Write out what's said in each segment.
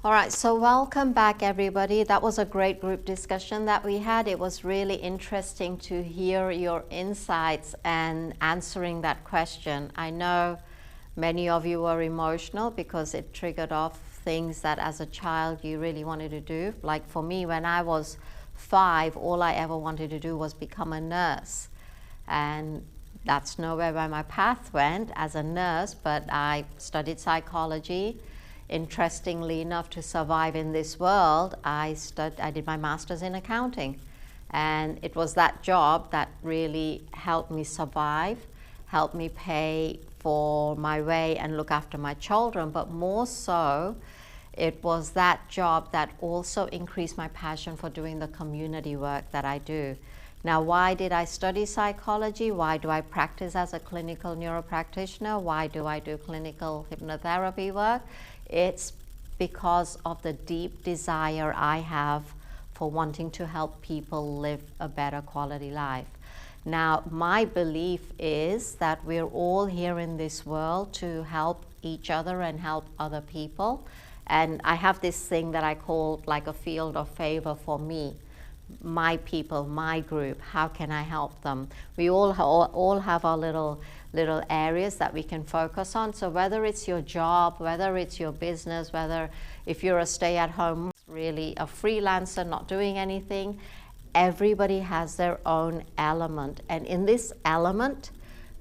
All right, so welcome back, everybody. That was a great group discussion that we had. It was really interesting to hear your insights and answering that question. I know many of you were emotional because it triggered off things that as a child you really wanted to do. Like for me, when I was 5, all I ever wanted to do was become a nurse. And that's nowhere where my path went as a nurse, but I studied psychology. Interestingly enough, to survive in this world, I did my master's in accounting. And it was that job that really helped me survive, helped me pay for my way and look after my children. But more so, it was that job that also increased my passion for doing the community work that I do. Now, why did I study psychology? Why do I practice as a clinical neuropractitioner? Why do I do clinical hypnotherapy work? It's because of the deep desire I have for wanting to help people live a better quality life. Now, my belief is that we're all here in this world to help each other and help other people. And I have this thing that I call like a field of favor for me. My people, my group, how can I help them? We all have our little areas that we can focus on. So whether it's your job, whether it's your business, whether if you're a stay-at-home, really a freelancer not doing anything, everybody has their own element. And in this element,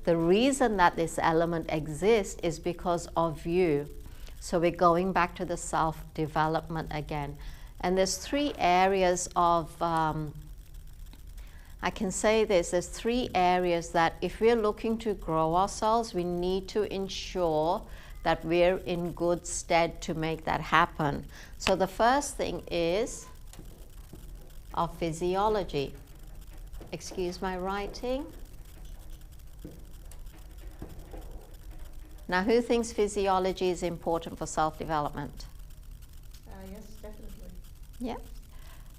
the reason that this element exists is because of you. So we're going back to the self-development again. And there's 3 areas of, I can say this, there's 3 areas that if we're looking to grow ourselves, we need to ensure that we're in good stead to make that happen. So the first thing is our physiology. Excuse my writing. Now, who thinks physiology is important for self-development? Yes, definitely. Yeah.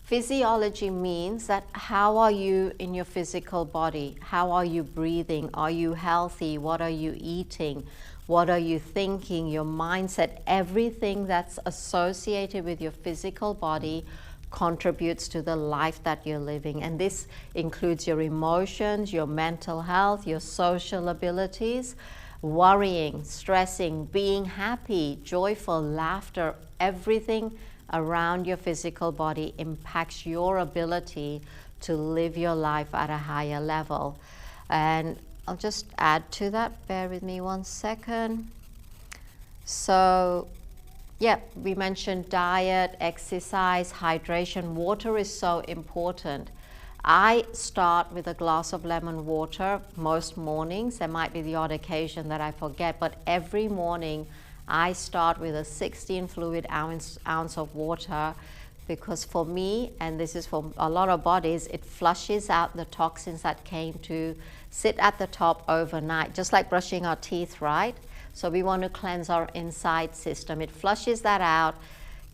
Physiology means that how are you in your physical body? How are you breathing? Are you healthy? What are you eating? What are you thinking? Your mindset, everything that's associated with your physical body contributes to the life that you're living. And this includes your emotions, your mental health, your social abilities, worrying, stressing, being happy, joyful, laughter, everything around your physical body impacts your ability to live your life at a higher level. And I'll just add to that, bear with me one second. So, yeah, we mentioned diet, exercise, hydration. Water is so important. I start with a glass of lemon water most mornings. There might be the odd occasion that I forget, but every morning I start with a 16 fluid ounce of water, because for me, and this is for a lot of bodies, it flushes out the toxins that came to sit at the top overnight, just like brushing our teeth, right? So we want to cleanse our inside system. It flushes that out,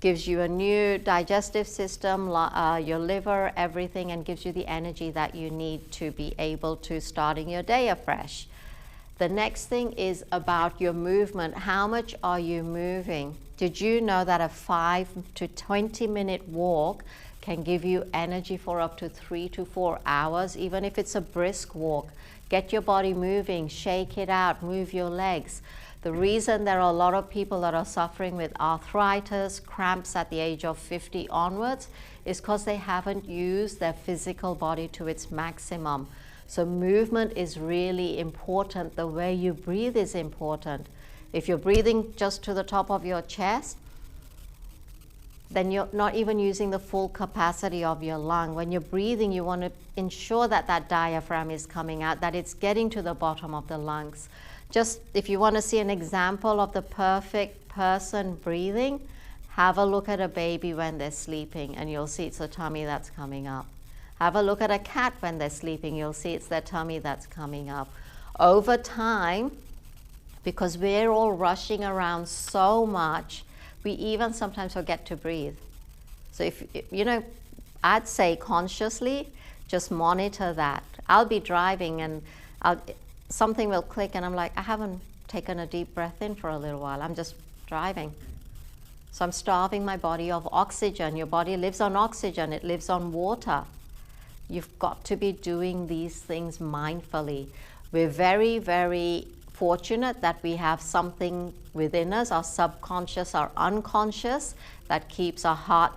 gives you a new digestive system, your liver, everything, and gives you the energy that you need to be able to starting your day afresh. The next thing is about your movement. How much are you moving? Did you know that a 5 to 20 minute walk can give you energy for up to 3 to 4 hours, even if it's a brisk walk? Get your body moving, shake it out, move your legs. The reason there are a lot of people that are suffering with arthritis, cramps at the age of 50 onwards is because they haven't used their physical body to its maximum. So movement is really important. The way you breathe is important. If you're breathing just to the top of your chest, then you're not even using the full capacity of your lung. When you're breathing, you want to ensure that that diaphragm is coming out, that it's getting to the bottom of the lungs. Just if you want to see an example of the perfect person breathing, have a look at a baby when they're sleeping and you'll see it's the tummy that's coming up. Have a look at a cat when they're sleeping, you'll see it's their tummy that's coming up. Over time, because we're all rushing around so much, we even sometimes forget to breathe. So if, you know, I'd say consciously, just monitor that. I'll be driving and something will click and I'm like, I haven't taken a deep breath in for a little while. I'm just driving. So I'm starving my body of oxygen. Your body lives on oxygen, it lives on water. You've got to be doing these things mindfully. We're very, very fortunate that we have something within us, our subconscious, our unconscious, that keeps our heart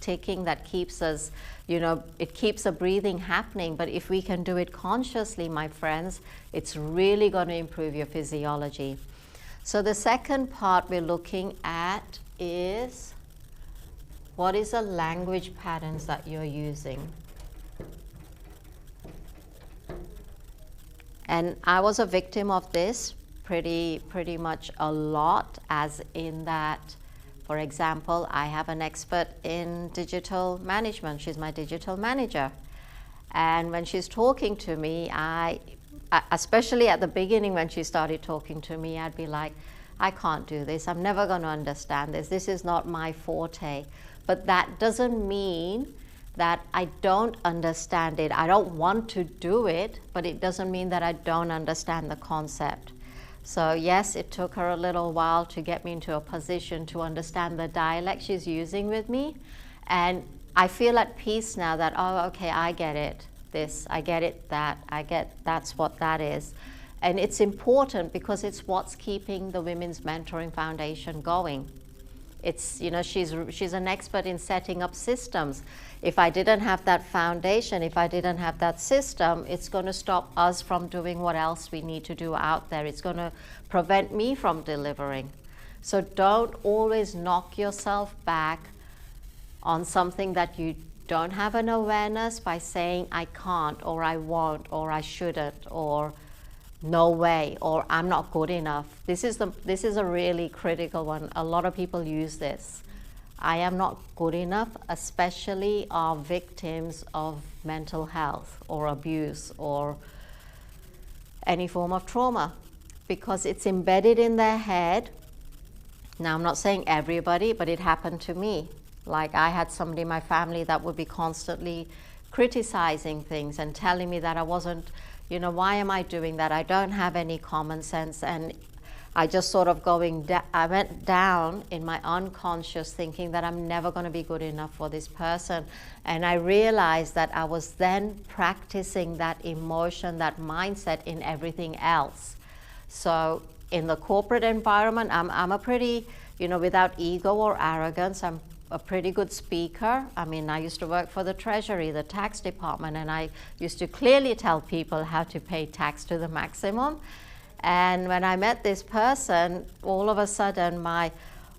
ticking, that keeps us, it keeps the breathing happening. But if we can do it consciously, my friends, it's really going to improve your physiology. So the second part we're looking at is, what is the language patterns that you're using? And I was a victim of this pretty much a lot, as in that, for example, I have an expert in digital management. She's my digital manager. And when she's talking to me, especially at the beginning when she started talking to me, I'd be like, I can't do this. I'm never going to understand this. This is not my forte. But that doesn't mean that I don't understand it. I don't want to do it, but it doesn't mean that I don't understand the concept. So yes, it took her a little while to get me into a position to understand the dialect she's using with me. And I feel at peace now that, oh, okay, I get it. This, I get it, that, I get, that's what that is. And it's important because it's what's keeping the Women's Mentoring Foundation going. It's, she's an expert in setting up systems. If I didn't have that foundation, if I didn't have that system, it's going to stop us from doing what else we need to do out there. It's going to prevent me from delivering. So don't always knock yourself back on something that you don't have an awareness by saying, I can't, or I won't, or I shouldn't, or no way, or I'm not good enough. This is a really critical one. A lot of people use this. I am not good enough, especially are victims of mental health or abuse or any form of trauma, because it's embedded in their head. Now, I'm not saying everybody, but it happened to me. Like, I had somebody in my family that would be constantly criticizing things and telling me that I wasn't, why am I doing that? I don't have any common sense. And I just sort of I went down in my unconscious thinking that I'm never going to be good enough for this person. And I realized that I was then practicing that emotion, that mindset in everything else. So in the corporate environment, I'm a pretty, without ego or arrogance, I'm a pretty good speaker. I mean, I used to work for the Treasury, the tax department, and I used to clearly tell people how to pay tax to the maximum. And when I met this person, all of a sudden my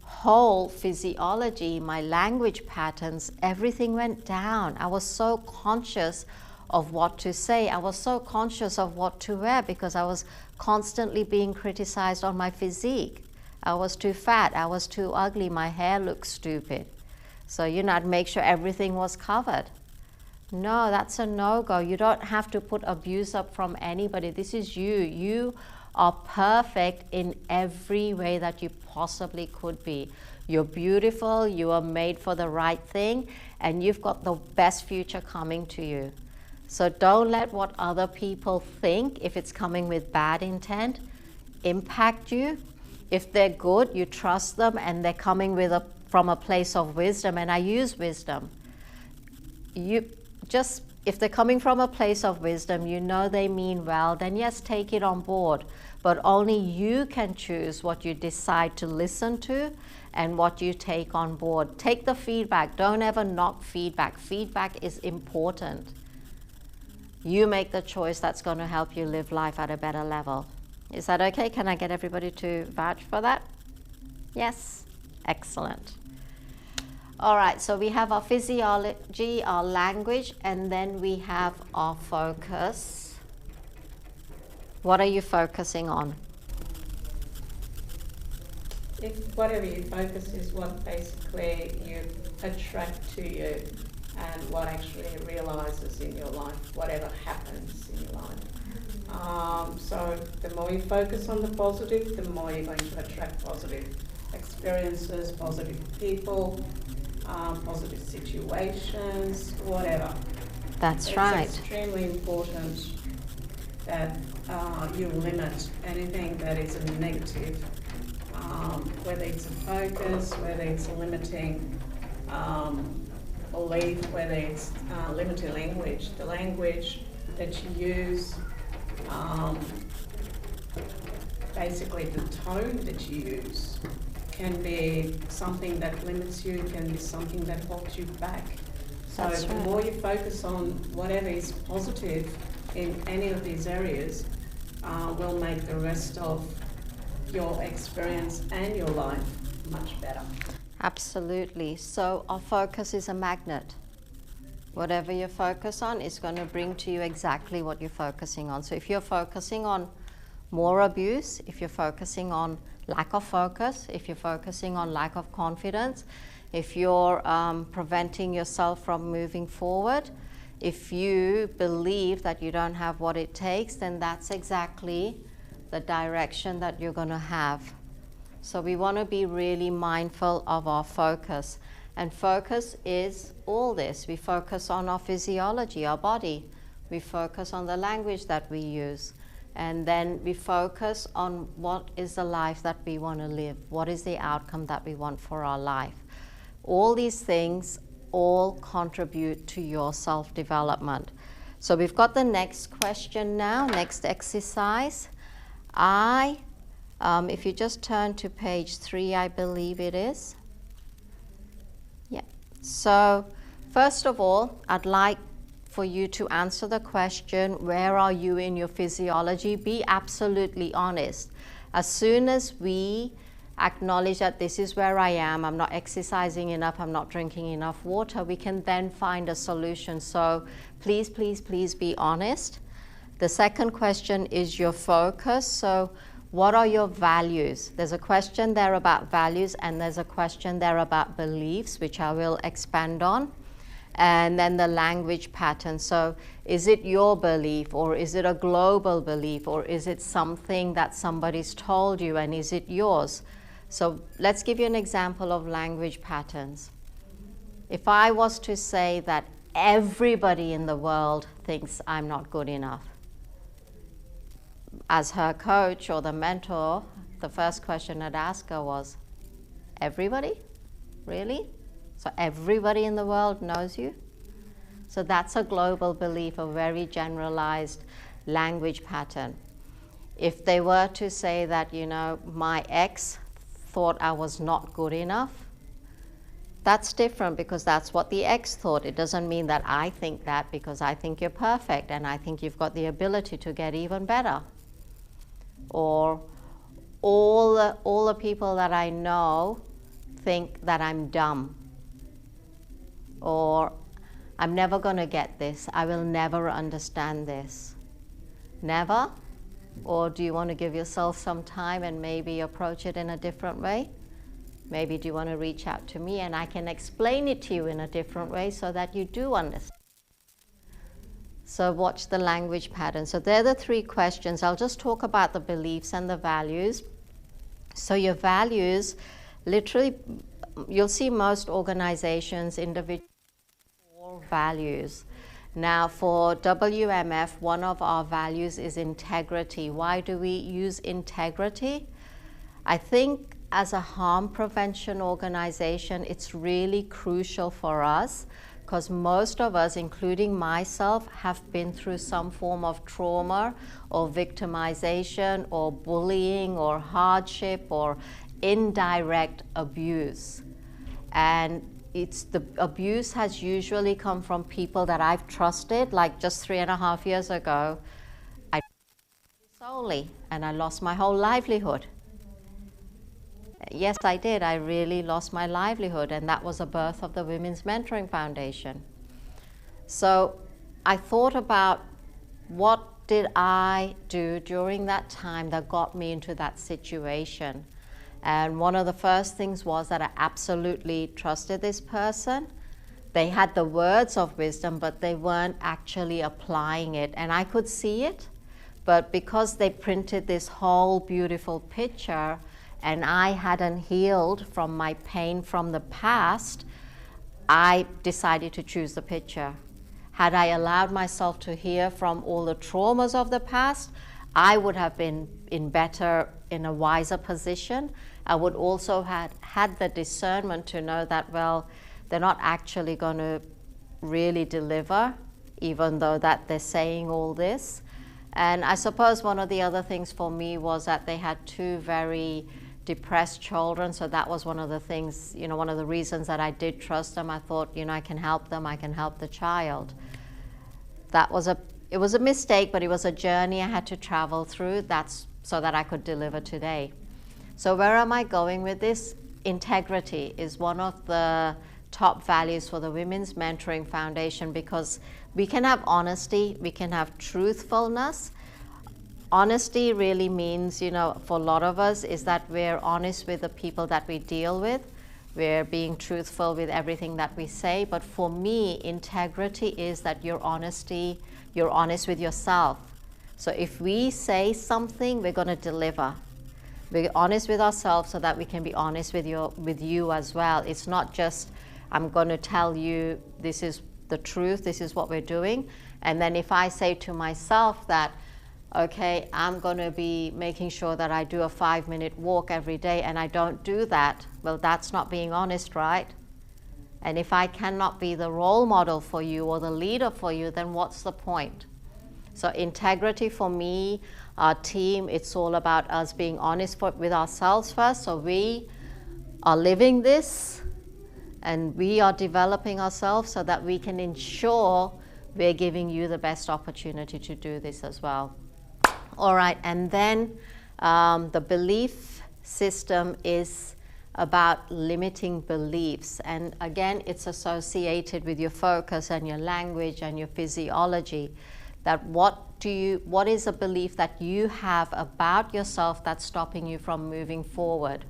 whole physiology, my language patterns, everything went down. I was so conscious of what to say. I was so conscious of what to wear because I was constantly being criticized on my physique. I was too fat, I was too ugly, my hair looked stupid. So, I'd make sure everything was covered. No, that's a no-go. You don't have to put abuse up from anybody. This is you. You are perfect in every way that you possibly could be. You're beautiful, you are made for the right thing, and you've got the best future coming to you. So don't let what other people think, if it's coming with bad intent, impact you. If they're good, you trust them and they're coming from a place of wisdom, and I use wisdom. If they're coming from a place of wisdom, they mean well, then yes, take it on board. But only you can choose what you decide to listen to and what you take on board. Take the feedback. Don't ever knock feedback. Feedback is important. You make the choice that's going to help you live life at a better level. Is that okay? Can I get everybody to vouch for that? Yes? Excellent. All right, so we have our physiology, our language, and then we have our focus. What are you focusing on? If whatever you focus is what basically you attract to you and what actually realizes in your life, whatever happens in your life. So the more you focus on the positive, the more you're going to attract positive experiences, positive people, positive situations, whatever. That's right. It's extremely important that you limit anything that is a negative whether it's a focus, whether it's a limiting belief, whether it's limited language, the language that you use, basically the tone that you use can be something that limits you, can be something that holds you back. So the more you focus on whatever is positive in any of these areas, will make the rest of your experience and your life much better. Absolutely. So our focus is a magnet. Whatever you focus on is going to bring to you exactly what you're focusing on. So if you're focusing on more abuse, if you're focusing on lack of focus, if you're focusing on lack of confidence, if you're preventing yourself from moving forward, if you believe that you don't have what it takes, then that's exactly the direction that you're going to have. So we want to be really mindful of our focus. And focus is all this. We focus on our physiology, our body. We focus on the language that we use. And then we focus on what is the life that we want to live. What is the outcome that we want for our life? All these things all contribute to your self-development. So we've got the next question now, next exercise. If you just turn to page 3, I believe it is. Yeah. So first of all, I'd like for you to answer the question, where are you in your physiology? Be absolutely honest. As soon as we acknowledge that this is where I am, I'm not exercising enough, I'm not drinking enough water, we can then find a solution. So please, please, please be honest. The second question is your focus. So what are your values? There's a question there about values, and there's a question there about beliefs, which I will expand on. And then the language pattern. So is it your belief, or is it a global belief, or is it something that somebody's told you, and is it yours? So let's give you an example of language patterns. If I was to say that everybody in the world thinks I'm not good enough, as her coach or the mentor, the first question I'd ask her was, everybody? Really? So everybody in the world knows you? So that's a global belief, a very generalized language pattern. If they were to say that, you know, my ex thought I was not good enough, that's different, because that's what the ex thought. It doesn't mean that I think that, because I think you're perfect and I think you've got the ability to get even better. Or all the people that I know think that I'm dumb. Or I'm never going to get this. I will never understand this. Never? Or do you want to give yourself some time and maybe approach it in a different way? Maybe do you want to reach out to me and I can explain it to you in a different way so that you do understand? So watch the language pattern. So they're the 3 questions. I'll just talk about the beliefs and the values. So your values, literally, you'll see most organizations, individuals, 4 values. Now for WMF, one of our values is integrity. Why do we use integrity? I think as a harm prevention organization, it's really crucial for us, because most of us, including myself, have been through some form of trauma or victimization or bullying or hardship or indirect abuse. And the abuse has usually come from people that I've trusted. Like just 3.5 years ago, I solely, and I lost my whole livelihood. Yes, I did. I really lost my livelihood, and that was the birth of the Women's Mentoring Foundation. So I thought about, what did I do during that time that got me into that situation? And one of the first things was that I absolutely trusted this person. They had the words of wisdom, but they weren't actually applying it. And I could see it, but because they printed this whole beautiful picture, and I hadn't healed from my pain from the past, I decided to choose the picture. Had I allowed myself to hear from all the traumas of the past, I would have been in a wiser position, I would also had the discernment to know that, well, they're not actually going to really deliver, even though that they're saying all this. And I suppose one of the other things for me was that they had two very depressed children, so that was one of the things, you know, one of the reasons that I did trust them. I thought, you know, I can help them, I can help the child. It was a mistake, but it was a journey I had to travel through, that's so that I could deliver today. So where am I going with this? Integrity is one of the top values for the Women's Mentoring Foundation, because we can have honesty, we can have truthfulness. Honesty really means, you know, for a lot of us, is that we're honest with the people that we deal with. We're being truthful with everything that we say. But for me, integrity is that you're honest with yourself. So if we say something, we're going to deliver. We're honest with ourselves so that we can be honest with you as well. It's not just, I'm going to tell you this is the truth, this is what we're doing. And then if I say to myself that, okay, I'm going to be making sure that I do a 5-minute walk every day, and I don't do that, well, that's not being honest, right? And if I cannot be the role model for you or the leader for you, then what's the point? So integrity for me, our team, it's all about us being honest with ourselves first. So we are living this, and we are developing ourselves so that we can ensure we're giving you the best opportunity to do this as well. All right, and then the belief system is about limiting beliefs. And again, it's associated with your focus and your language and your physiology. That what is a belief that you have about yourself that's stopping you from moving forward?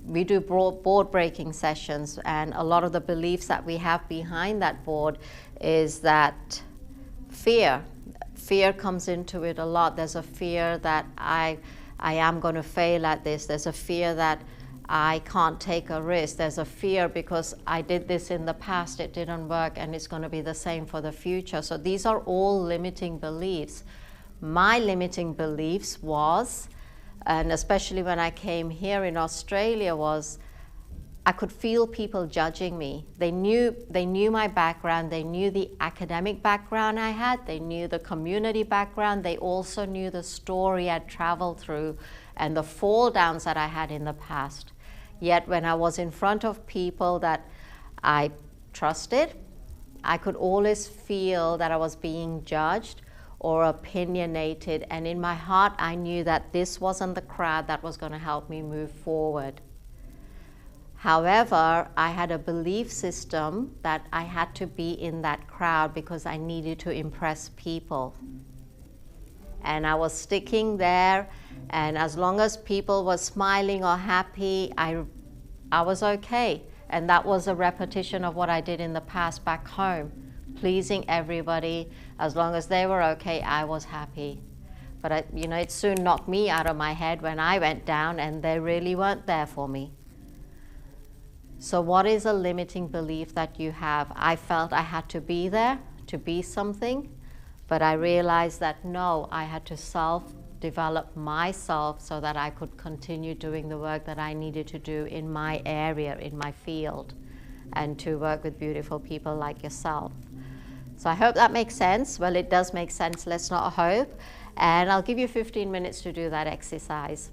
We do board breaking sessions, and a lot of the beliefs that we have behind that board is that fear. Fear comes into it a lot. There's a fear that I am going to fail at this. There's a fear that I can't take a risk. There's a fear because I did this in the past, it didn't work, and it's going to be the same for the future. So these are all limiting beliefs. My limiting beliefs was, and especially when I came here in Australia, was I could feel people judging me. They knew my background, they knew the academic background I had, they knew the community background, they also knew the story I'd traveled through and the fall downs that I had in the past. Yet when I was in front of people that I trusted, I could always feel that I was being judged or opinionated, and in my heart I knew that this wasn't the crowd that was going to help me move forward. However, I had a belief system that I had to be in that crowd because I needed to impress people. And I was sticking there, and as long as people were smiling or happy, I was okay. And that was a repetition of what I did in the past back home, pleasing everybody. As long as they were okay, I was happy. But it soon knocked me out of my head when I went down and they really weren't there for me. So what is a limiting belief that you have? I felt I had to be there, to be something, but I realized that no, I had to self-develop myself so that I could continue doing the work that I needed to do in my area, in my field, and to work with beautiful people like yourself. So I hope that makes sense. Well, it does make sense, let's not hope. And I'll give you 15 minutes to do that exercise.